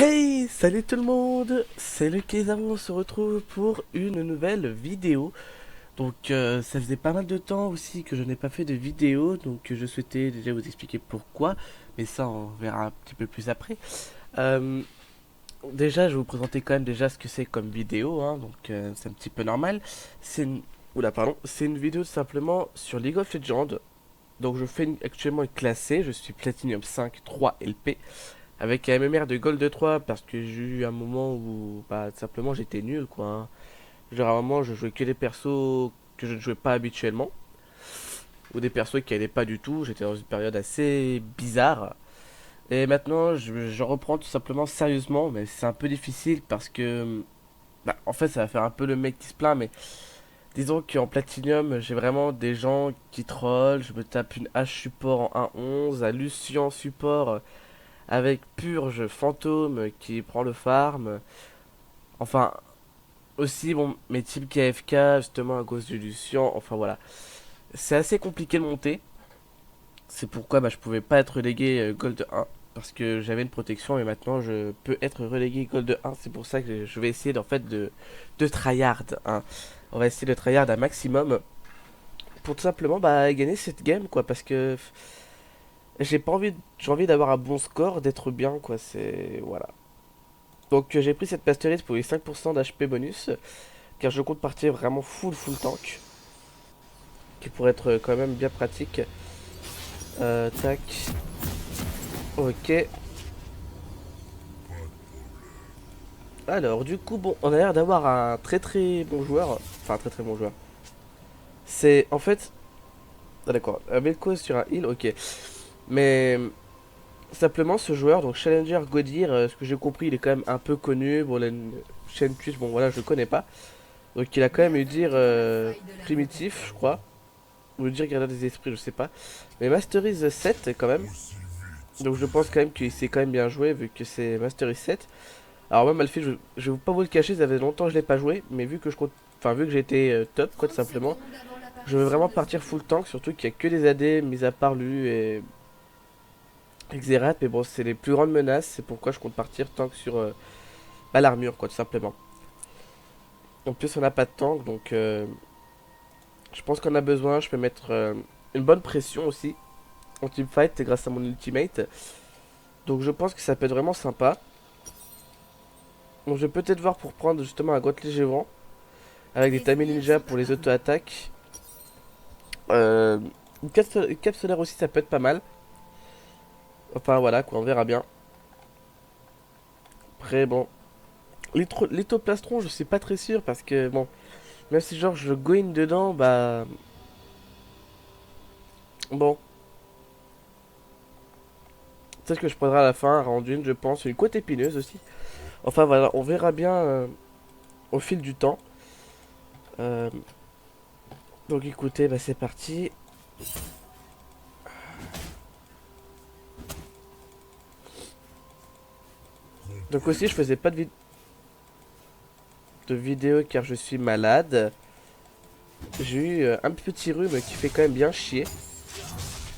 Hey, salut tout le monde, c'est le Kézaro, on se retrouve pour une nouvelle vidéo. Ça faisait pas mal de temps aussi que je n'ai pas fait de vidéo, je souhaitais déjà vous expliquer pourquoi, mais ça on verra un petit peu plus après. Euh, Déjà, je vais vous présenter quand même déjà ce que c'est comme vidéo, hein, c'est un petit peu normal. C'est une... Oula, pardon, c'est une vidéo simplement sur League of Legends. Actuellement une classée, je suis Platinum 5 3 LP. Avec un MMR de Gold 3 parce que j'ai eu un moment où bah tout simplement j'étais nul quoi, hein. Genre à un moment je jouais que des persos que je ne jouais pas habituellement ou des persos qui allaient pas du tout, j'étais dans une période assez bizarre. Et maintenant je reprends tout simplement sérieusement mais c'est un peu difficile parce que bah, en fait ça va faire un peu le mec qui se plaint mais disons qu'en Platinum j'ai vraiment des gens qui trollent, je me tape une H support en 1.11, un Lucian support avec Purge Fantôme qui prend le farm. Enfin, aussi, bon, mes teams KFK, justement, à cause du Lucian. Enfin, voilà. C'est assez compliqué de monter. C'est pourquoi bah, je pouvais pas être relégué Gold 1. Parce que j'avais une protection et maintenant je peux être relégué Gold 1. C'est pour ça que je vais essayer de tryhard, hein. On va essayer de tryhard un maximum. Pour tout simplement bah, gagner cette game, quoi. Parce que j'ai pas envie, j'ai envie d'avoir un bon score, d'être bien, quoi. C'est. Voilà. J'ai pris cette pastorite pour les 5% d'HP bonus, car je compte partir vraiment full tank, qui pourrait être quand même bien pratique. Tac, ok. Alors du coup bon, on a l'air d'avoir un très bon joueur, enfin un très bon joueur. C'est en fait, ah, d'accord, un Vel'Koz sur un heal, ok. Mais simplement ce joueur, donc Challenger Godir, ce que j'ai compris, il est quand même un peu connu. Bon, la chaîne Twitch, bon voilà, je le connais pas. Donc il a quand même eu dire primitif, je crois. Ou dire gardien des esprits, je sais pas. Mais Masterise 7 quand même. Donc je pense quand même qu'il s'est quand même bien joué vu que c'est Masterise 7. Alors moi Malphite, je vais pas vous le cacher, ça fait longtemps que je l'ai pas joué, mais vu que je compte, enfin vu que j'ai été top quoi tout simplement, je veux vraiment partir full tank, surtout qu'il y a que des AD mis à part Lu et Xerath, mais bon c'est les plus grandes menaces, c'est pourquoi je compte partir tank sur bah, l'armure quoi tout simplement. En plus on n'a pas de tank je pense qu'on a besoin, je peux mettre une bonne pression aussi en teamfight grâce à mon ultimate. Donc je pense que ça peut être vraiment sympa. Donc je vais peut-être voir pour prendre justement un Grotte Légévent avec des Tami Ninja pour les auto-attaques. Une cape solaire aussi ça peut être pas mal. Enfin voilà quoi, on verra bien. Après bon, lithoplastron je suis pas très sûr parce que bon, même si genre je go in dedans, bah bon, peut-être que je prendrai à la fin un round une je pense, une côte épineuse aussi. Enfin voilà, on verra bien au fil du temps. Euh, donc écoutez, bah c'est parti. Donc aussi je faisais pas de vidéo car je suis malade. J'ai eu un petit rhume qui fait quand même bien chier.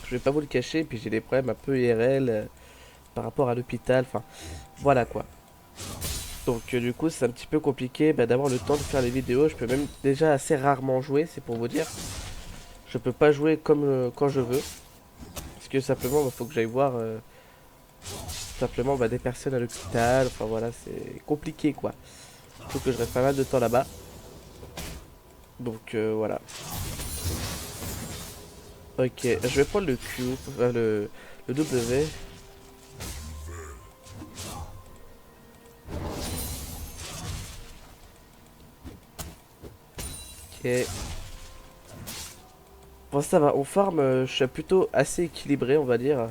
Je vais pas vous le cacher, puis j'ai des problèmes un peu IRL par rapport à l'hôpital. Enfin, voilà quoi. Du coup, c'est un petit peu compliqué bah, d'avoir le temps de faire les vidéos. Je peux même déjà assez rarement jouer, c'est pour vous dire. Je peux pas jouer comme quand je veux. Parce que simplement, il faut que j'aille voir simplement bah, des personnes à l'hôpital. Enfin voilà, c'est compliqué quoi. Il faut que je reste pas mal de temps là-bas. Voilà. Ok, je vais prendre le Q, le W. Ok. Bon, ça va, on farm, je suis plutôt assez équilibré, on va dire.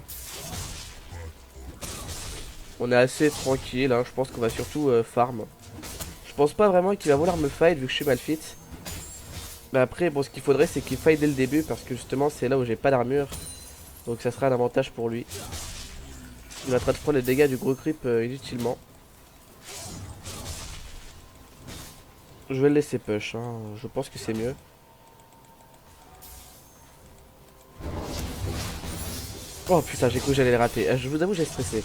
On est assez tranquille, hein, je pense qu'on va surtout farm. Je pense pas vraiment qu'il va vouloir me fight vu que je suis mal fit. Mais après, bon, ce qu'il faudrait, c'est qu'il fight dès le début parce que justement, c'est là où j'ai pas d'armure. Donc ça sera un avantage pour lui. Il va en train de prendre les dégâts du gros creep inutilement. Je vais le laisser push, hein, je pense que c'est mieux. Oh putain, j'ai cru que j'allais le rater. Je vous avoue, j'ai stressé.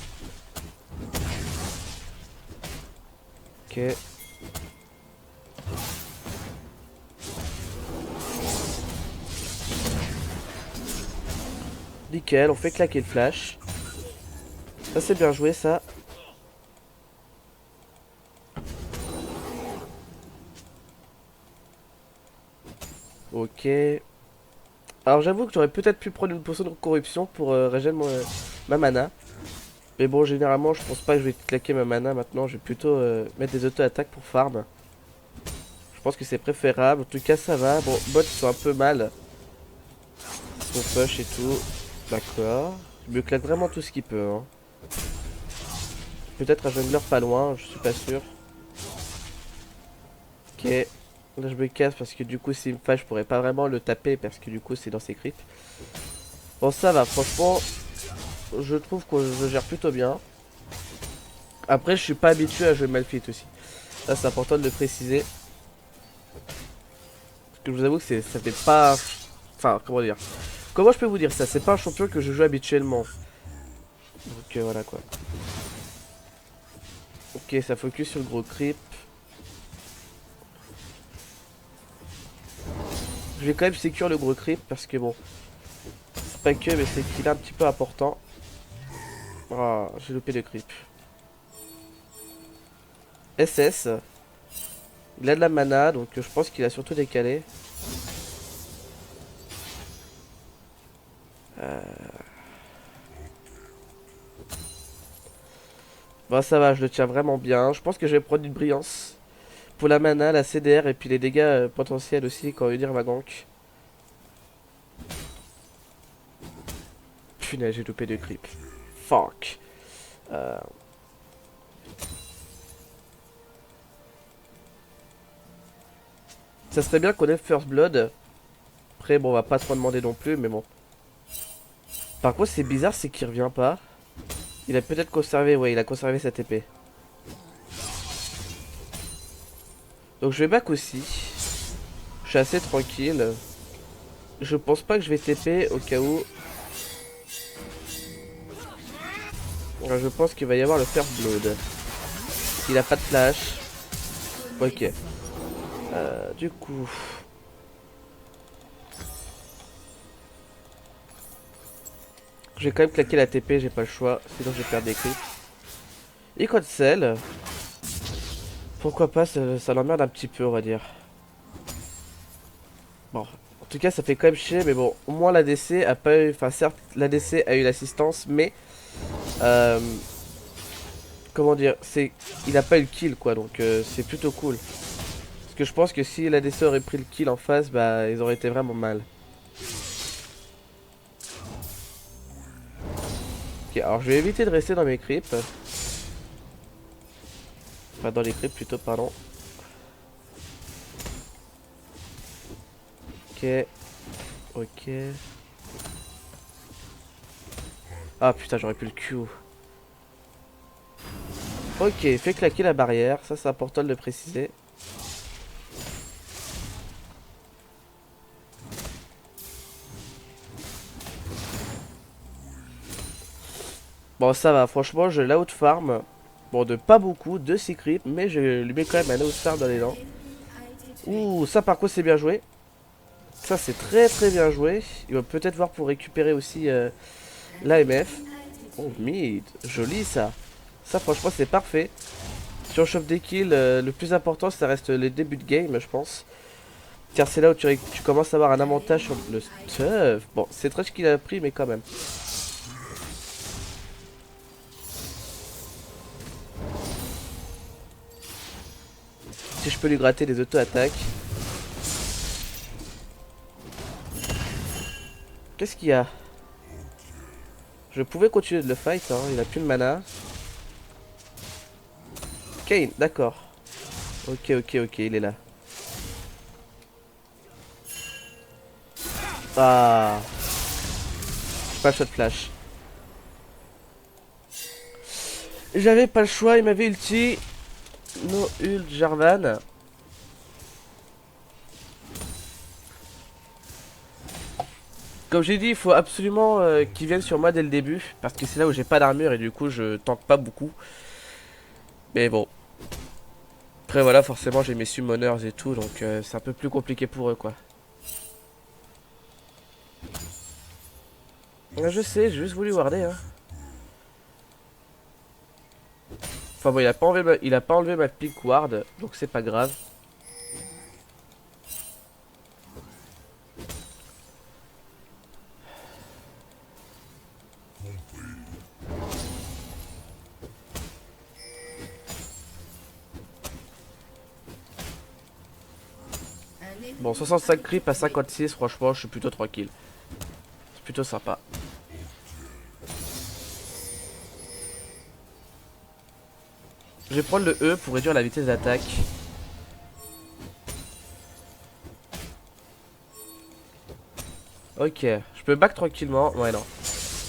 Ok. Nickel, on fait claquer le flash. Ça c'est bien joué ça. Ok. Alors j'avoue que j'aurais peut-être pu prendre une potion de corruption pour régénérer ma mana. Mais bon, généralement je pense pas que je vais claquer ma mana maintenant. Je vais plutôt mettre des auto-attaques pour farm. Je pense que c'est préférable. En tout cas ça va. Bon, bots sont un peu mal. Son push et tout. D'accord. Il me claque vraiment tout ce qu'il peut. Hein. Peut-être un jungler pas loin, je suis pas sûr. Ok. Là je me casse parce que du coup s'il me fâche je pourrais pas vraiment le taper parce que du coup c'est dans ses creeps. Bon ça va, franchement je trouve que je gère plutôt bien. Après je suis pas habitué à jouer Malphite aussi. Ça c'est important de le préciser. Parce que je vous avoue que ça fait pas... Enfin comment dire. Comment je peux vous dire ça? C'est pas un champion que je joue habituellement. Donc voilà quoi. Ok, ça focus sur le gros creep. Je vais quand même sécure le gros creep parce que bon, c'est pas que mais c'est qu'il est un petit peu important. Ah, j'ai loupé le creep. SS. Il a de la mana donc je pense qu'il a surtout décalé. Bon ça va, je le tiens vraiment bien. Je pense que je vais prendre une brillance. Pour la mana, la CDR et puis les dégâts potentiels aussi quand Udyr va gank. Punaise, j'ai loupé de creep. Fuck. Ça serait bien qu'on ait First Blood. Après, bon, on va pas trop demander non plus, mais bon. Par contre, c'est bizarre, c'est qu'il revient pas. Il a peut-être conservé, ouais, il a conservé sa TP. Donc je vais back aussi. Je suis assez tranquille. Je pense pas que je vais TP au cas où. Je pense qu'il va y avoir le First Blood. Il a pas de flash. Ok. Du coup... Je vais quand même claquer la TP, j'ai pas le choix. Sinon je vais perdre des creeps. Et code sel. Pourquoi pas, ça l'emmerde un petit peu, on va dire. Bon, en tout cas, ça fait quand même chier, mais bon, au moins l'ADC a pas eu. Enfin, certes, l'ADC a eu l'assistance, mais. Comment dire, il a pas eu le kill, quoi, donc c'est plutôt cool. Parce que je pense que si l'ADC aurait pris le kill en face, bah, ils auraient été vraiment mal. Ok, alors je vais éviter de rester dans mes creeps. Enfin, dans les creeps plutôt, pardon. Ok. Ok. Ah putain, j'aurais pu le Q. Ok, fait claquer la barrière, ça c'est important de le préciser. Bon ça va, franchement je l'out farm. Bon de pas beaucoup, de 6 creeps, mais je lui mets quand même un out farm dans les dents. Ouh, ça par contre c'est bien joué. Ça c'est très bien joué. Il va peut-être voir pour récupérer aussi l'AMF. Oh mid, joli ça. Ça franchement c'est parfait. Si on chope des kills, le plus important ça reste les débuts de game je pense. Car c'est là où tu commences à avoir un avantage sur le stuff. Bon, c'est trash qu'il a pris, mais quand même. Si je peux lui gratter des auto-attaques. Qu'est-ce qu'il y a? Je pouvais continuer de le fight, hein. Il a plus de mana. Kane, d'accord. Ok, il est là. Ah. Pas shot flash. J'avais pas le choix, il m'avait ulti. No ult Jarvan. Comme j'ai dit, il faut absolument qu'ils viennent sur moi dès le début. Parce que c'est là où j'ai pas d'armure et du coup je tank pas beaucoup. Mais bon. Après voilà, forcément j'ai mes summoners et tout, donc c'est un peu plus compliqué pour eux quoi. Je sais, j'ai juste voulu warder hein. Enfin bon, il a pas enlevé ma pick ward, donc c'est pas grave. Bon, 65 creep à 56, franchement, je suis plutôt tranquille. C'est plutôt sympa. Je vais prendre le E pour réduire la vitesse d'attaque. Ok, je peux back tranquillement. Ouais, non.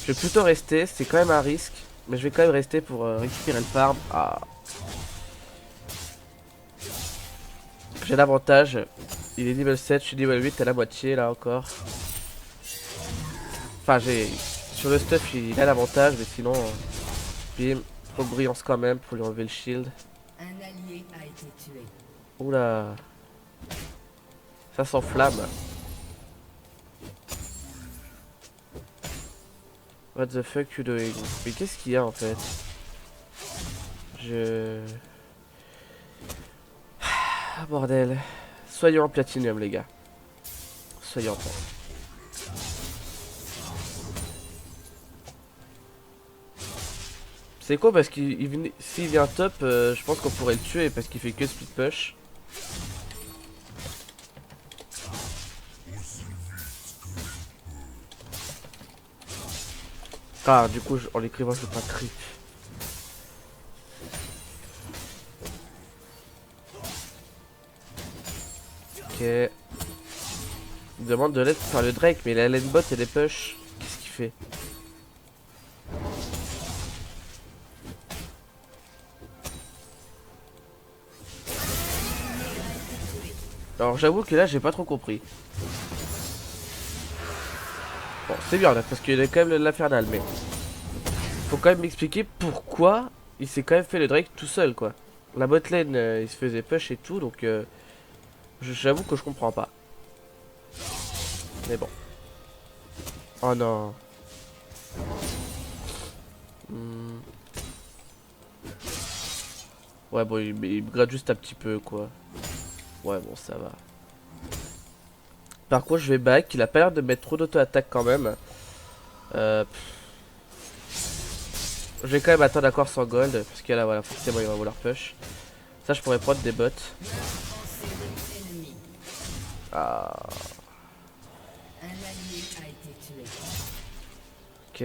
Je vais plutôt rester, c'est quand même un risque. Mais je vais quand même rester pour récupérer le farm. Ah. J'ai l'avantage. Il est niveau 7, je suis niveau 8 à la moitié là encore. Enfin, j'ai. Sur le stuff, il a l'avantage, mais sinon. Bim. Trop de brillance quand même pour lui enlever le shield. Un allié a été tué. Oula. Ça s'enflamme. What the fuck you doing? Mais qu'est-ce qu'il y a en fait? Ah bordel. Soyons en platinum les gars. Soyons en platinum. C'est quoi parce qu'il s'il vient top, je pense qu'on pourrait le tuer parce qu'il fait que split push. Ah du coup en l'écrivant je peux pas creep. Ok. Il demande de l'aide pour faire le Drake mais il a lane bot et les push. Qu'est-ce qu'il fait? Alors j'avoue que là j'ai pas trop compris. Bon c'est bien là parce qu'il a quand même l'infernal mais faut quand même m'expliquer pourquoi il s'est quand même fait le Drake tout seul quoi. La bot lane il se faisait push et tout donc j'avoue que je comprends pas. Mais bon. Oh non. Ouais bon il me gratte juste un petit peu quoi. Ouais bon ça va. Par contre je vais back, il a pas l'air de mettre trop d'auto-attaque quand même. Je vais quand même attendre d'accord sans gold, parce que là voilà forcément il va vouloir push. Ça je pourrais prendre des bots. Ah. Un allié a été tué. Ok.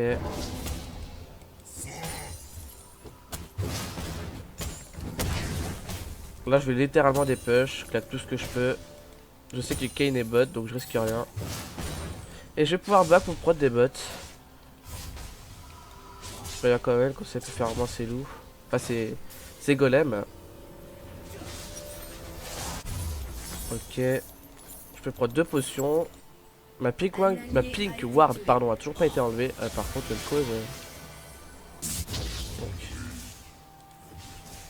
Là je vais littéralement des push, je claque tout ce que je peux. Je sais que Kane est bot donc je risque rien. Et je vais pouvoir back pour prendre des bots. Je regarde quand même qu'on sait plus faire moins ses loups. Enfin c'est golem. Ok. Je peux prendre deux potions. Ma pink ward pardon a toujours pas été enlevée. Par contre le cause. Donc.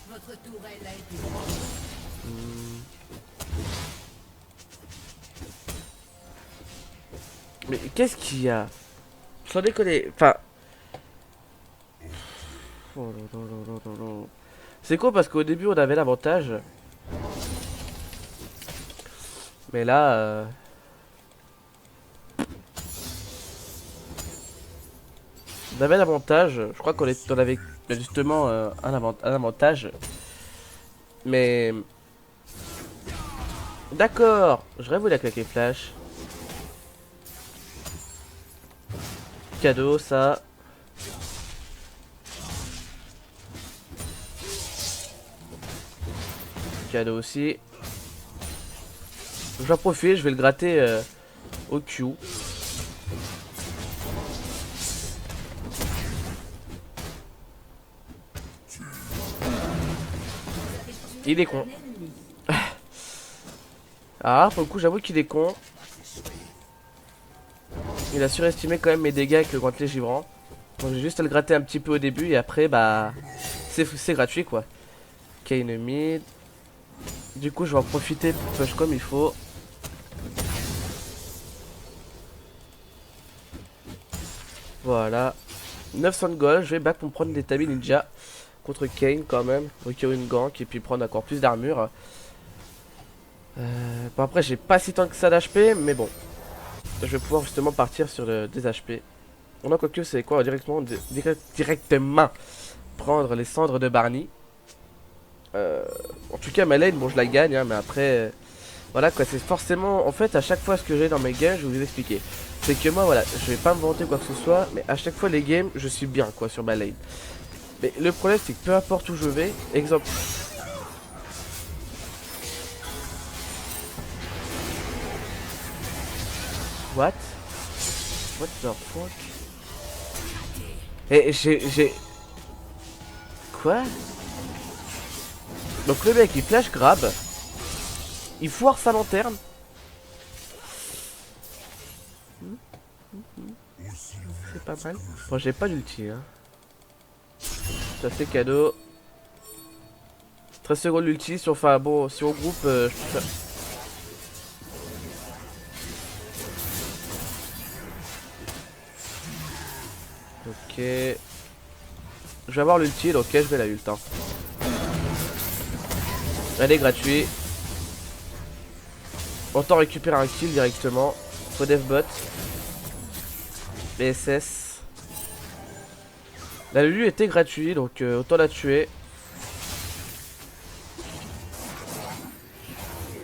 Votre tourelle a été. Mais qu'est-ce qu'il y a? Sans déconner. Enfin. Oh là là là là là là. C'est con parce qu'au début on avait l'avantage. Mais là. On avait l'avantage. Je crois on avait justement un avantage. Mais. D'accord. J'aurais voulu la claquer flash. Cadeau ça. Cadeau aussi. J'en profite, je vais le gratter au Q. Il est con. Ah, pour le coup, j'avoue qu'il est con. Il a surestimé quand même mes dégâts avec le gantelet givrant. Donc j'ai juste à le gratter un petit peu au début et après, bah, c'est gratuit quoi. Kane mid. Du coup, je vais en profiter pour push comme il faut. Voilà. 900 de gold, je vais back pour me prendre des tabis ninja contre Kane quand même. Requérir une gank et puis prendre encore plus d'armure. Bon après j'ai pas si tant que ça d'HP, mais bon. Je vais pouvoir justement partir sur des HP. On a quoique c'est quoi directement prendre les cendres de Barney. En tout cas ma lane, bon je la gagne, hein, mais après... voilà quoi, c'est forcément... En fait à chaque fois ce que j'ai dans mes games, je vais vous expliquer. C'est que moi voilà, je vais pas me vanter quoi que ce soit, mais à chaque fois les games, je suis bien quoi sur ma lane. Mais le problème c'est que peu importe où je vais, exemple... What? What the fuck? Et j'ai... Quoi? Donc le mec il flash grab. Il foire sa lanterne. C'est pas mal. Bon j'ai pas d'ulti hein. Ça c'est cadeau. 13 secondes l'ulti, si on fait un bon... Si on groupe... je peux faire... Ok. Je vais avoir l'ulti, donc ok, je vais la ult. Hein. Elle est gratuite. Autant récupérer un kill directement. Faut devbot. Les SS. La Lulu était gratuite, donc autant la tuer.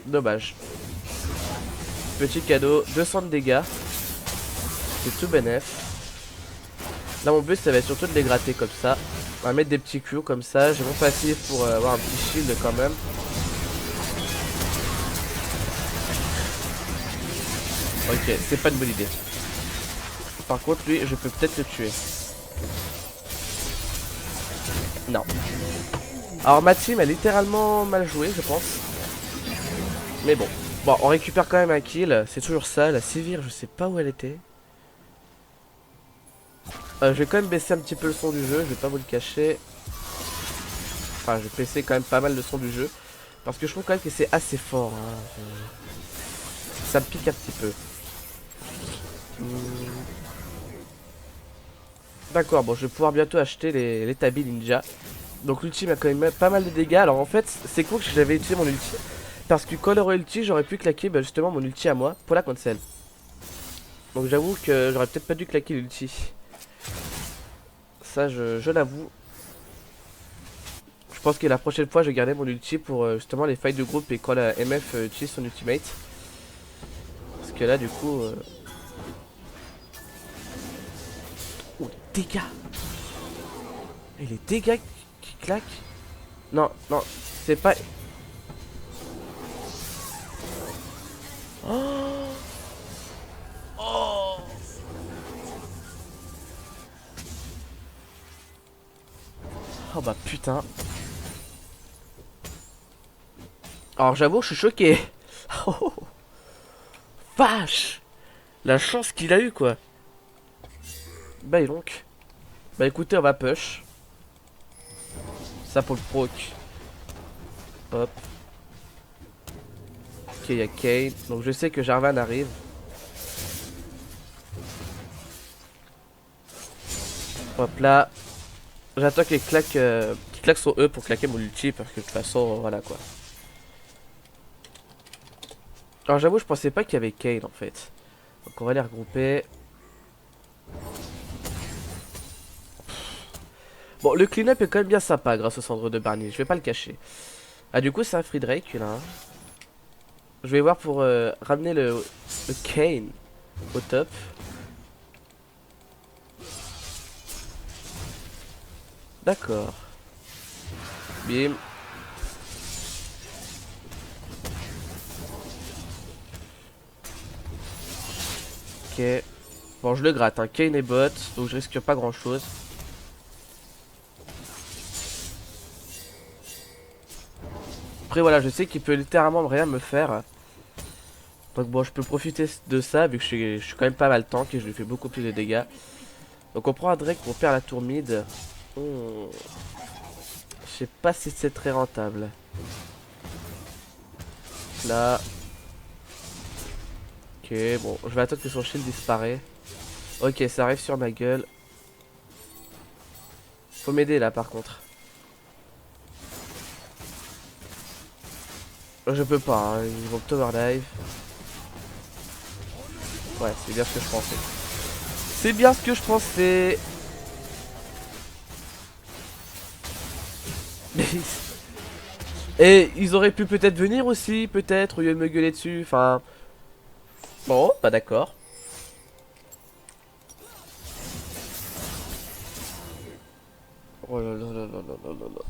Dommage. Petit cadeau, 200 de dégâts. C'est tout bénef. Là mon but ça va être surtout de les gratter comme ça. On va mettre des petits Q comme ça. J'ai mon passif pour avoir un petit shield quand même. Ok, c'est pas une bonne idée. Par contre lui je peux peut-être le tuer. Non. Alors ma team a littéralement mal joué je pense. Mais bon. Bon on récupère quand même un kill. C'est toujours ça. La Sivir je sais pas où elle était. Je vais quand même baisser un petit peu le son du jeu, je vais pas vous le cacher. Enfin, je vais baisser quand même pas mal le son du jeu. Parce que je trouve quand même que c'est assez fort. Hein. Ça me pique un petit peu. D'accord, bon, je vais pouvoir bientôt acheter les tabis ninja. Donc l'ulti m'a quand même pas mal de dégâts. Alors en fait, c'est cool que j'avais utilisé mon ulti. Parce que quand l'aurait ulti, j'aurais pu claquer justement mon ulti à moi pour la cancel. Donc j'avoue que j'aurais peut-être pas dû claquer l'ulti. Ça, je l'avoue. Je pense que la prochaine fois, je vais garder mon ulti pour justement les fights de groupe et quand la MF utilise son ultimate. Parce que là, du coup... Oh, les dégâts! Et les dégâts qui claquent? Non, non, c'est pas... Oh! Oh! Oh bah putain. Alors j'avoue, je suis choqué. Oh, vache! La chance qu'il a eu quoi. Bah et donc. Bah écoutez, on va push. Ça pour le proc. Hop. Ok, il y a Kane. Donc je sais que Jarvan arrive. Hop là. J'attends qu'il claque son E pour claquer mon ulti parce que de toute façon, voilà quoi. Alors j'avoue, je pensais pas qu'il y avait Kane en fait. Donc on va les regrouper. Bon, le clean-up est quand même bien sympa grâce au cendre de Barney, je vais pas le cacher. Ah, du coup, c'est un free Drake là. Je vais voir pour ramener le Kane au top. D'accord. Bim. Ok. Bon, je le gratte, hein. Kane est bot, donc je risque pas grand chose. Après voilà, je sais qu'il peut littéralement rien me faire. Donc bon, je peux profiter de ça vu que je suis quand même pas mal tank et je lui fais beaucoup plus de dégâts. Donc on prend un Drake pour perdre la tour mid. Je sais pas si c'est très rentable. là. Ok, bon, je vais attendre que son shield disparaît. Ok, ça arrive sur ma gueule. Faut m'aider là par contre. Je peux pas, hein. Ils vont tower dive. Ouais, c'est bien ce que je pensais. C'est bien ce que je pensais. Et ils auraient pu peut-être venir aussi, peut-être, au lieu de me gueuler dessus. Enfin. Bon, pas d'accord. Oh là là là là là là là là.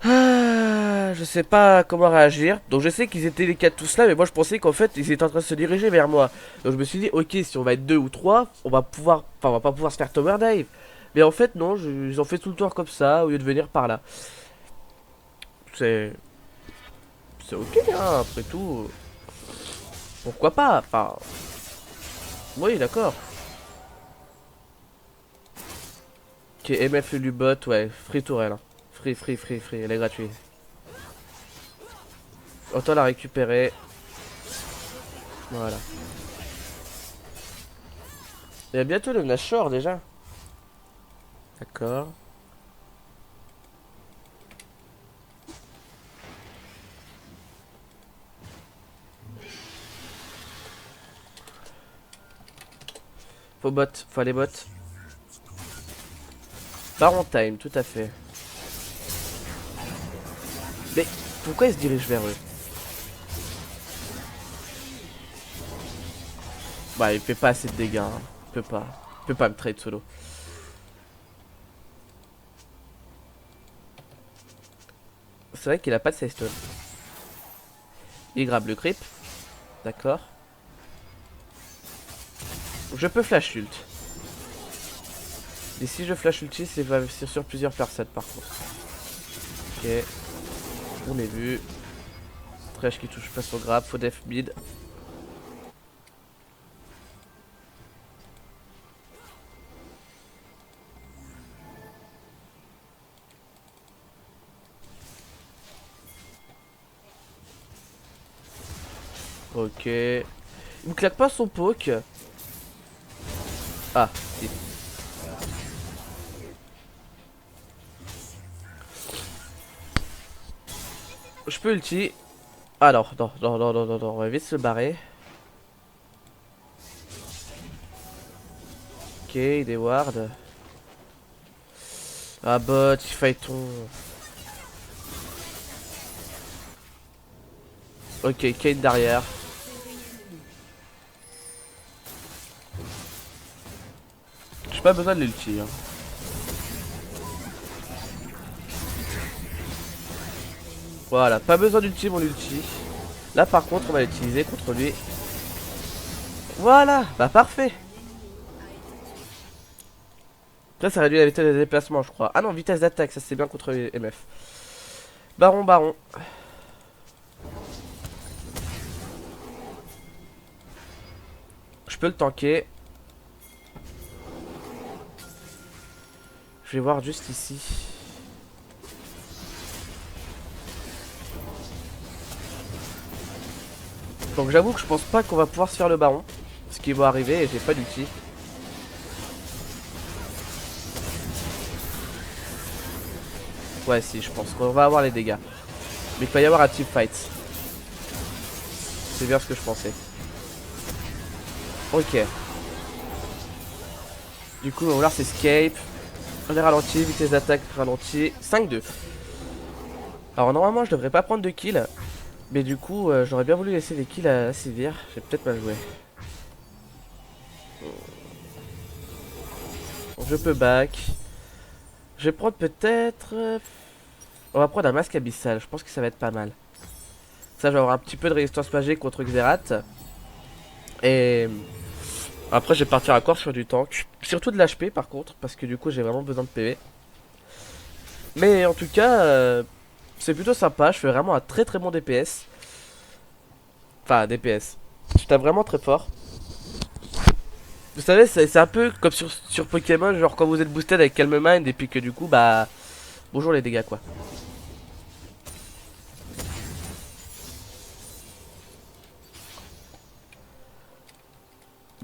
Ah, je sais pas comment réagir. Donc je sais qu'ils étaient les 4 tous là, mais moi je pensais qu'en fait ils étaient en train de se diriger vers moi. Donc je me suis dit, ok, si on va être 2 ou 3, on va pouvoir. Enfin, on va pas pouvoir se faire tower dive. Mais en fait, non, ils ont fait tout le tour comme ça, au lieu de venir par là. C'est. C'est ok, hein, après tout. Pourquoi pas? Enfin. Oui, d'accord. Ok, MF le Lubot, ouais, free tourelle. Hein. Free, elle est gratuite. Autant la récupérer. Voilà. Il y a bientôt le Nashor déjà. D'accord. Faut aller bot. Baron time, tout à fait. Mais pourquoi ils se dirigent vers eux? Bah il fait pas assez de dégâts, hein. Il peut pas me trade solo. C'est vrai qu'il a pas de save stone. Il grabe le creep. D'accord. Je peux flash ult. Et si je flash ulti, c'est sur plusieurs personnes par contre. Ok. On est vu. Trash qui touche pas son grab, faut def mid. Ok. Il me claque pas son poke. Ah, si. Je peux ulti. Alors, non, on va vite se barrer. Ok, des wards. Ah bot, il fight ton. Ok, Kate derrière. J'ai pas besoin de l'ulti. Hein. Voilà, pas besoin d'ulti mon ulti. Là par contre on va l'utiliser contre lui. Voilà, bah parfait. Là ça réduit la vitesse de déplacement je crois. Ah non, vitesse d'attaque, ça c'est bien contre les MF. Baron. Je peux le tanker. Je vais voir juste ici. Donc j'avoue que je pense pas qu'on va pouvoir se faire le baron. Ce qui va arriver et j'ai pas d'ulti. Ouais si, je pense qu'on va avoir les dégâts. Mais il va y avoir un team fight. C'est bien ce que je pensais. Ok. Du coup on va voir c'est escape. On est ralenti, vitesse d'attaque ralenti. 5-2. Alors normalement je devrais pas prendre de kills. Mais du coup j'aurais bien voulu laisser des kills à Sivir. J'ai peut-être mal joué. Je peux back. Je vais prendre peut-être... On va prendre un masque abyssal. Je pense que ça va être pas mal. Ça, je vais avoir un petit peu de résistance magique contre Xerath. Et... Après, je vais partir à corps sur du tank. Surtout de l'HP par contre. Parce que du coup, j'ai vraiment besoin de PV. Mais en tout cas... c'est plutôt sympa. Je fais vraiment un très bon DPS. Enfin, DPS. Je tape vraiment très fort. Vous savez, c'est un peu comme sur Pokémon. Genre quand vous êtes boosted avec Calm Mind. Et puis que du coup, bah... Bonjour les dégâts quoi.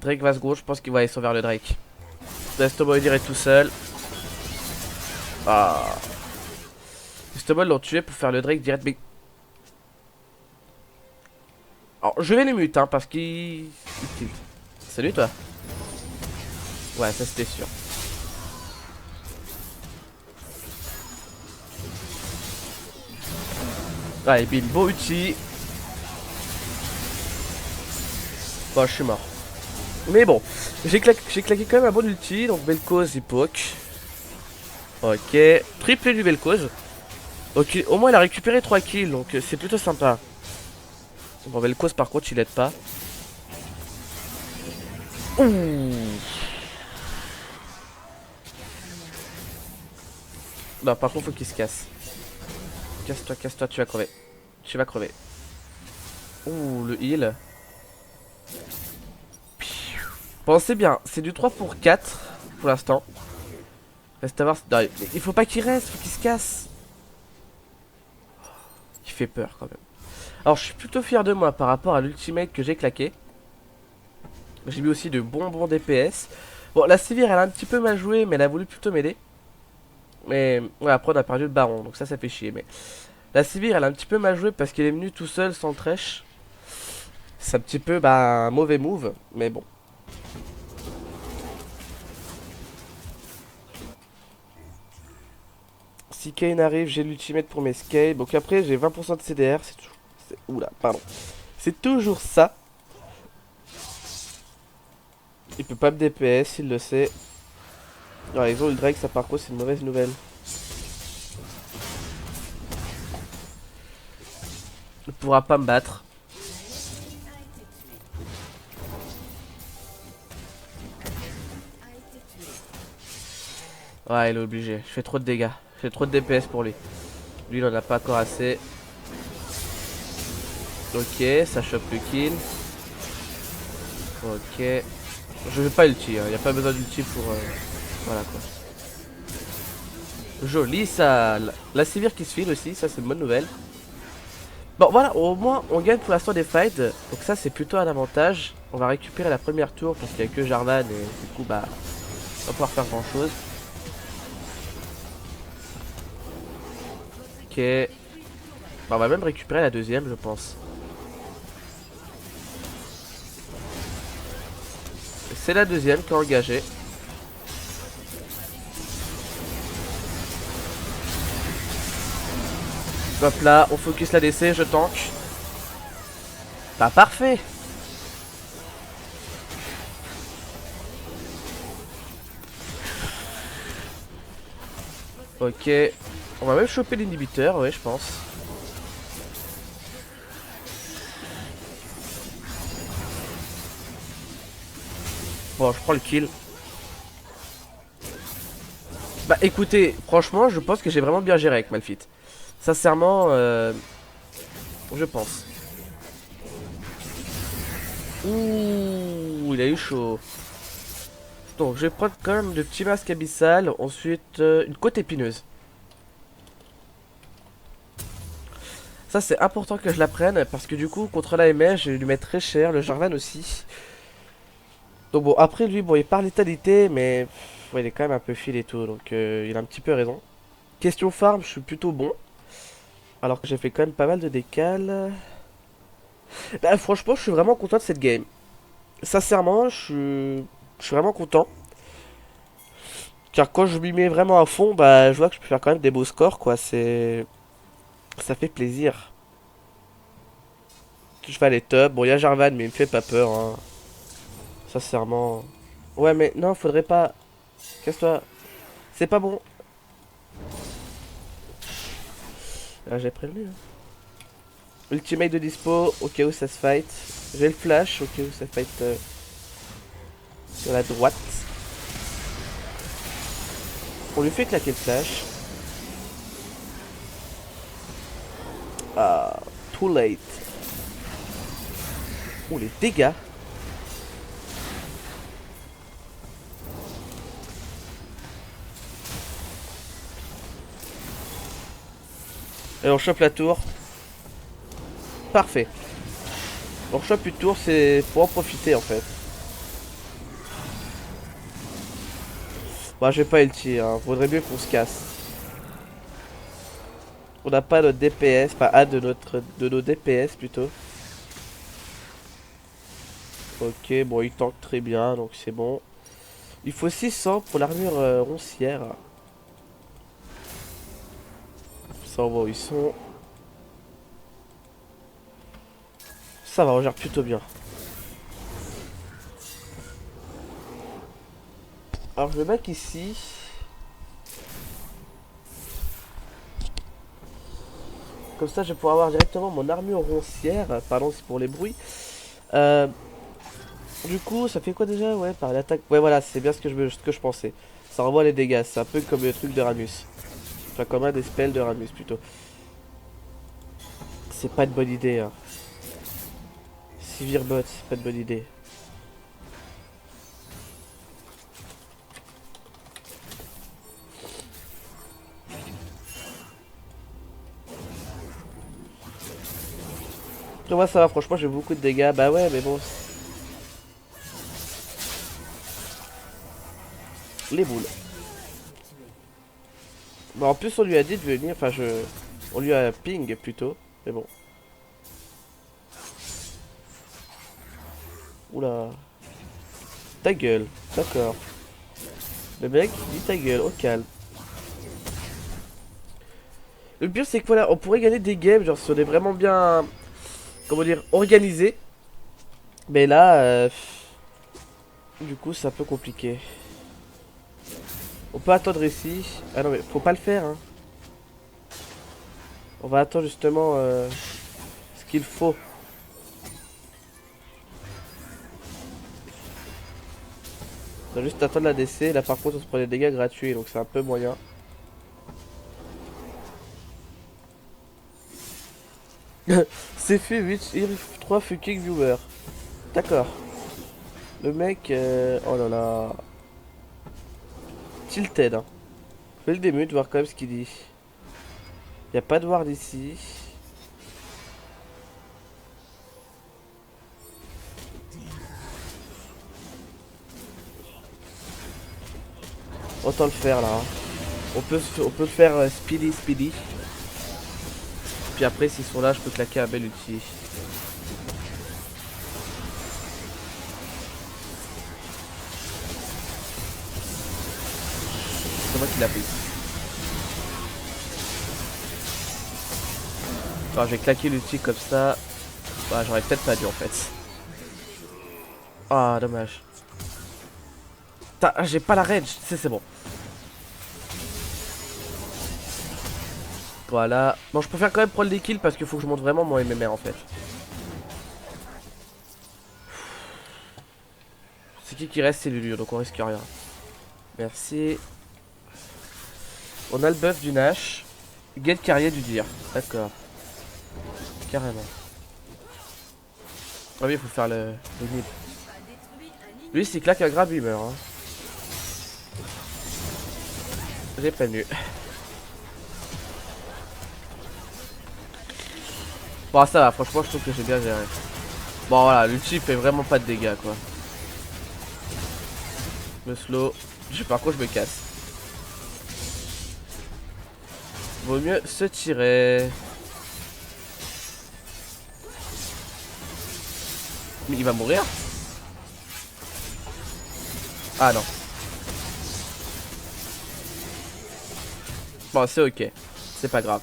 Drake va se go, je pense qu'il va aller sauver le Drake. L'estomac est tout seul. Ah. L'estomac l'ont tué pour faire le Drake direct. Mais... alors, je vais les mute hein, parce qu'il tilt. Salut toi. Ouais, ça c'était sûr. Ouais, bim, beau ulti. Bon, je suis mort. Mais bon, j'ai claqué quand même un bon ulti, donc Vel'Koz il poke. Ok, triplé du Vel'Koz. Ok, au moins il a récupéré 3 kills, donc c'est plutôt sympa. Bon, Vel'Koz par contre il aide pas. Ouh. Non, par contre faut qu'il se casse. Casse-toi, tu vas crever. Tu vas crever. Ouh, le heal. Bon, c'est bien, c'est du 3 pour 4 pour l'instant. Reste à voir. Non, il faut pas qu'il reste, faut qu'il se casse. Il fait peur quand même. Alors, je suis plutôt fier de moi par rapport à l'ultimate que j'ai claqué. J'ai mis aussi de bons DPS. Bon, la Sivir elle a un petit peu mal joué, mais elle a voulu plutôt m'aider. Mais ouais, après on a perdu le baron, donc ça fait chier. Mais la Sivir elle a un petit peu mal joué parce qu'elle est venue tout seul sans trèche. C'est un petit peu un mauvais move, mais bon. Si Kane arrive, j'ai l'ultimate pour mes scales. Donc après, j'ai 20% de CDR. C'est toujours... oula, pardon. C'est toujours ça. Il peut pas me DPS, il le sait. Alors, ils ont le Drake, ça par contre, c'est une mauvaise nouvelle. Il ne pourra pas me battre. Ouais, il est obligé. Je fais trop de dégâts. Je fais trop de DPS pour lui. Lui, il en a pas encore assez. Ok, ça chope le kill. Ok. Je vais pas ulti, hein. Y a pas besoin d'ulti pour... voilà quoi. Joli ça. La Sivir qui se file aussi, ça c'est une bonne nouvelle. Bon voilà, au moins on gagne pour l'instant des fights. Donc ça c'est plutôt un avantage. On va récupérer la première tour parce qu'il n'y a que Jarvan et du coup on va pouvoir faire grand chose. Ok. Bah, on va même récupérer la deuxième je pense. C'est la deuxième qui est engagée. Hop là, on focus la DC, je tank. Bah parfait. Ok. On va même choper l'inhibiteur, ouais je pense. Bon, je prends le kill. Bah écoutez, franchement, je pense que j'ai vraiment bien géré avec Malphite. Sincèrement, je pense. Ouh, il a eu chaud. Donc, je vais prendre quand même de petits masques abyssal. Ensuite, une côte épineuse. Ça, c'est important que je la prenne parce que du coup, contre l'AMR, je vais lui mettre très cher. Le Jarvan aussi. Donc, bon, après, lui, bon, il parle létalité, mais ouais, il est quand même un peu fil et tout. Donc, il a un petit peu raison. Question farm, je suis plutôt bon. Alors que j'ai fait quand même pas mal de décales. Bah, franchement, je suis vraiment content de cette game. Sincèrement, je suis vraiment content. Car quand je m'y mets vraiment à fond, bah, je vois que je peux faire quand même des beaux scores, quoi. C'est... ça fait plaisir. Je vais aller top. Bon, il y a Jarvan, mais il me fait pas peur, hein. Sincèrement. Ouais, mais non, faudrait pas... casse-toi. C'est pas bon. Ah, j'ai prévenu, hein. Ultimate de dispo, au cas où ça se fight. J'ai le flash, au cas où ça fight sur la droite. On lui fait claquer le flash. Ah, too late. Oh, les dégâts. Et on chope la tour. Parfait. On chope une tour, c'est pour en profiter en fait. Bah, je vais pas ulti, hein. Vaudrait mieux qu'on se casse. On n'a pas notre DPS, enfin un de nos DPS plutôt. Ok, bon, il tank très bien, donc c'est bon. Il faut 600 pour l'armure roncière. Ça, on voit où ils sont. Ça va, on gère plutôt bien. Alors, je vais mettre ici. Comme ça, je vais pouvoir avoir directement mon armure roncière. Pardon, c'est pour les bruits. Euh, du coup, ça fait quoi déjà? Ouais, par l'attaque. Ouais, voilà, c'est bien ce que je pensais. Ça renvoie les dégâts. C'est un peu comme le truc de Ramus. Enfin, comme un des spells de Ramus plutôt. C'est pas une bonne idée. Hein. Sivirbot, c'est pas une bonne idée. Moi, ça va, franchement, j'ai beaucoup de dégâts. Bah ouais, mais bon. Les boules. Bon, en plus, on lui a dit de venir. Enfin, on lui a ping plutôt. Mais bon. Oula. Ta gueule. D'accord. Le mec dit ta gueule, au calme. Le pire, c'est que voilà, on pourrait gagner des games, genre si on est vraiment bien. Comment dire, organisé. Mais là, du coup, c'est un peu compliqué. On peut attendre ici. Ah non, mais faut pas le faire, hein. On va attendre justement ce qu'il faut. On va juste attendre la DC. Là, par contre, on se prend des dégâts gratuits, donc c'est un peu moyen. C'est fait 8, 3 fucking viewers. D'accord. Le mec, oh là là. Tilted, hein. Fais le démute, voir quand même ce qu'il dit. Y a pas de ward ici. Autant le faire là. Hein. On peut le faire speedy. Puis après, s'ils sont là, je peux claquer un bel outil. C'est moi qui l'a pris. Alors, j'ai claqué l'outil comme ça. Bah, j'aurais peut-être pas dû en fait. Ah, dommage. J'ai pas la rage, c'est bon. Voilà. Bon, je préfère quand même prendre les kills parce qu'il faut que je monte vraiment mon MMR en fait. C'est qui reste? C'est Lulu, donc on risque rien. Merci. On a le buff du Nash. Get carrier du Dir. D'accord. Carrément. Ah oui, il faut faire le nid. Lui, s'il claque un grab, il meurt. Hein. J'ai prévenu. Bon, ça va, franchement, je trouve que j'ai bien géré. Bon, voilà, l'ulti fait vraiment pas de dégâts, quoi. Me slow. Par contre, je me casse. Vaut mieux se tirer. Mais il va mourir. Ah non. Bon, c'est ok. C'est pas grave.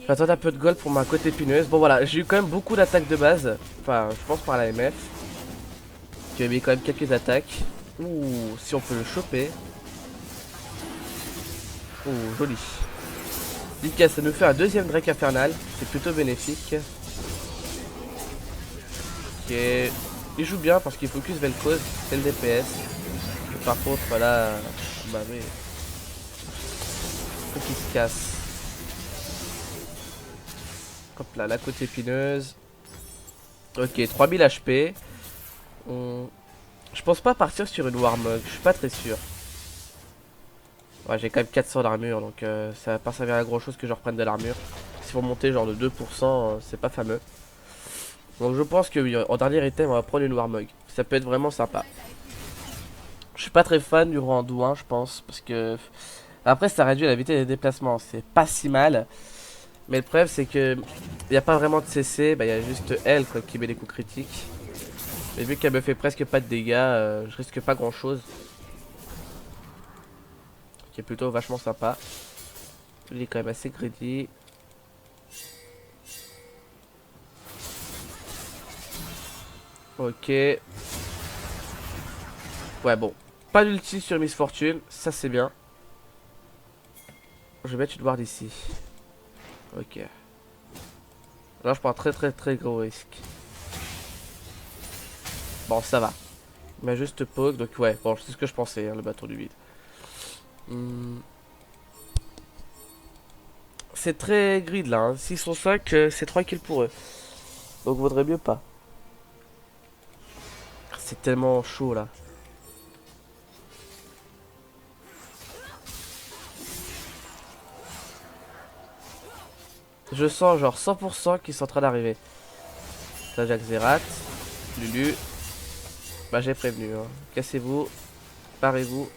J'attends un peu de gold pour ma côte épineuse. Bon voilà, j'ai eu quand même beaucoup d'attaques de base. Enfin, je pense par la MF. Qui a mis quand même quelques attaques. Ouh, si on peut le choper. Ouh, joli. Nickel, ça nous fait un deuxième Drake infernal. C'est plutôt bénéfique. Ok. Il joue bien parce qu'il focus Vel'Koz. C'est le DPS. Et par contre, voilà. Bah oui. Faut qu'il se casse. Hop là, la côte épineuse. Ok, 3000 HP. Je pense pas partir sur une Warmog, je suis pas très sûr. Ouais, j'ai quand même 400 d'armure, donc ça va pas servir à grand chose que je reprenne de l'armure. Si vous montez genre de 2%, c'est pas fameux. Donc je pense que oui, en dernier item, on va prendre une Warmog. Ça peut être vraiment sympa. Je suis pas très fan du Randu 1, je pense, parce que après ça réduit la vitesse des déplacements, c'est pas si mal. Mais le problème c'est que il y a pas vraiment de CC, bah il y a juste elle quoi qui met des coups critiques. Et vu qu'elle me fait presque pas de dégâts, je risque pas grand chose. Qui est plutôt vachement sympa. Il est quand même assez greedy. Ok. Ouais bon. Pas d'ulti sur Miss Fortune, ça c'est bien. Je vais mettre une ward ici. Ok. Là je prends un très gros risque. Bon ça va. Mais juste poke, donc ouais, bon c'est ce que je pensais, hein, le bâton du vide. C'est très grid là, hein. S'ils sont 5, c'est 3 kills pour eux. Donc vaudrait mieux pas. C'est tellement chaud là. Je sens genre 100% qu'ils sont en train d'arriver. Ça Jack Zerat, Lulu. Bah j'ai prévenu, hein. Cassez-vous, parez-vous.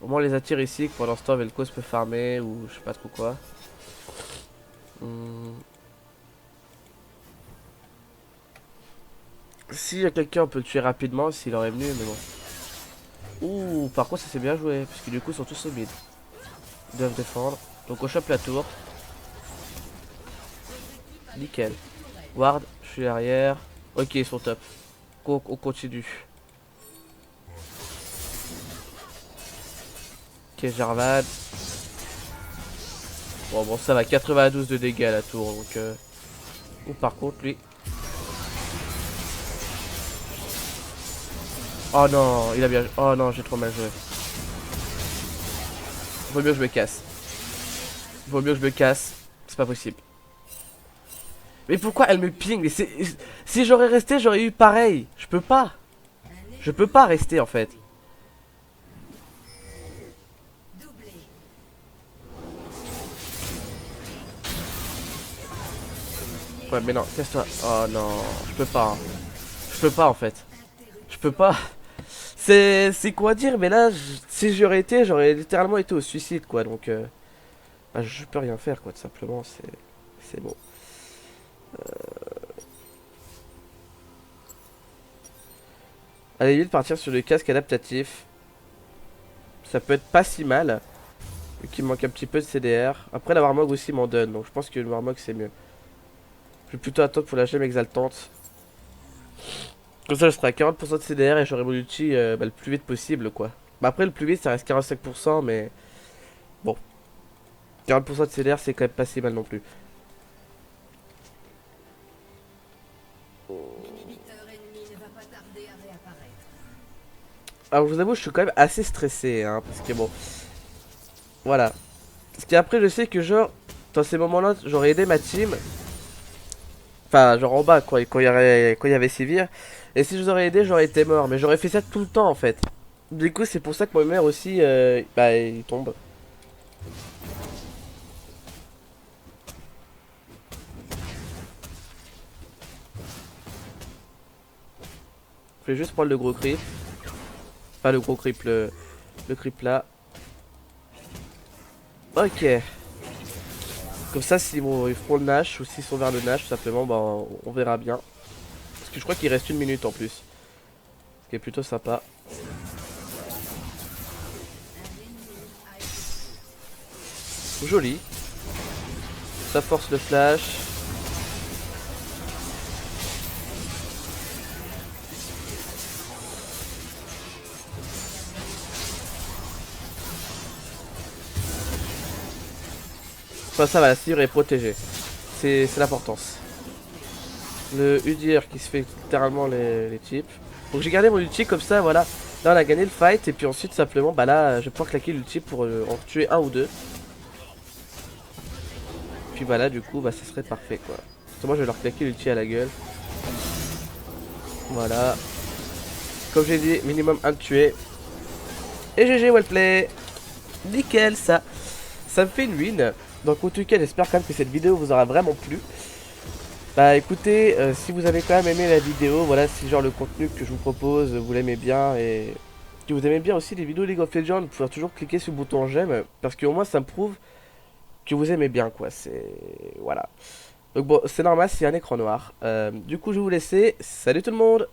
Au moins on les attire ici, que pendant ce temps Vel'Koz peut farmer ou je sais pas trop quoi. S'il y a quelqu'un on peut le tuer rapidement s'il aurait venu mais bon. Ouh par contre ça c'est bien joué parce que du coup ils sont tous au mid. Ils doivent défendre. Donc on chope la tour. Nickel. Ward, je suis derrière. Ok ils sont top. On continue. Ok Jarvan. Bon ça va 92 de dégâts à la tour donc Ou par contre lui. Oh non, il a bien. Oh non, j'ai trop mal joué. Vaut mieux que je me casse. Vaut mieux que je me casse. C'est pas possible. Mais pourquoi elle me ping? Si j'aurais resté, j'aurais eu pareil. Je peux pas. Je peux pas rester en fait. Ouais, mais non, casse-toi. Oh non, je peux pas. Je peux pas en fait. Je peux pas. C'est quoi dire, mais là, si j'aurais été, j'aurais littéralement été au suicide quoi. Donc, bah, je peux rien faire quoi, tout simplement. C'est bon. Allez, vite partir sur le casque adaptatif. Ça peut être pas si mal. Vu qu'il manque un petit peu de CDR. Après, la Warmog aussi m'en donne. Donc, je pense que le Warmog c'est mieux. Je vais plutôt attendre pour la gemme exaltante. Comme ça, je serai à 40% de CDR et j'aurai mon ulti bah, le plus vite possible, quoi. Bah, après, le plus vite, ça reste 45%, mais bon. 40% de CDR, c'est quand même pas si mal non plus. Alors, je vous avoue, je suis quand même assez stressé, hein, parce que bon. Voilà. Parce qu'après, je sais que, genre, dans ces moments-là, j'aurais aidé ma team. Enfin, genre en bas, quoi, quand il y avait Sivir. Et si je vous aurais aidé, j'aurais été mort. Mais j'aurais fait ça tout le temps, en fait. Du coup, c'est pour ça que mon mère aussi, bah, il tombe. Je vais juste prendre le gros creep. Enfin, le gros creep, le creep là. Ok. Comme ça, si bon, ils feront le Nash ou s'ils sont vers le Nash, tout simplement, bah, on verra bien. Parce que je crois qu'il reste 1 minute en plus. Ce qui est plutôt sympa. Joli. Ça force le flash. Enfin, ça va, la cire est protégée. C'est l'importance. Le Udyr qui se fait littéralement les types. Donc j'ai gardé mon ulti comme ça, voilà. Là on a gagné le fight et puis ensuite simplement, bah là je vais pouvoir claquer l'ulti pour en tuer un ou deux. Puis bah là du coup, bah ça serait parfait quoi. Moi je vais leur claquer l'ulti à la gueule. Voilà. Comme j'ai dit, minimum un de tué. Et GG, well play. Nickel ça. Ça me fait une win. Donc en tout cas j'espère quand même que cette vidéo vous aura vraiment plu. Bah écoutez, si vous avez quand même aimé la vidéo, voilà, si genre le contenu que je vous propose, vous l'aimez bien et que vous aimez bien aussi les vidéos League of Legends, vous pouvez toujours cliquer sur le bouton j'aime, parce qu'au moins ça me prouve que vous aimez bien, quoi. C'est... Voilà. Donc bon, c'est normal, c'est un écran noir. Du coup, je vais vous laisser. Salut tout le monde!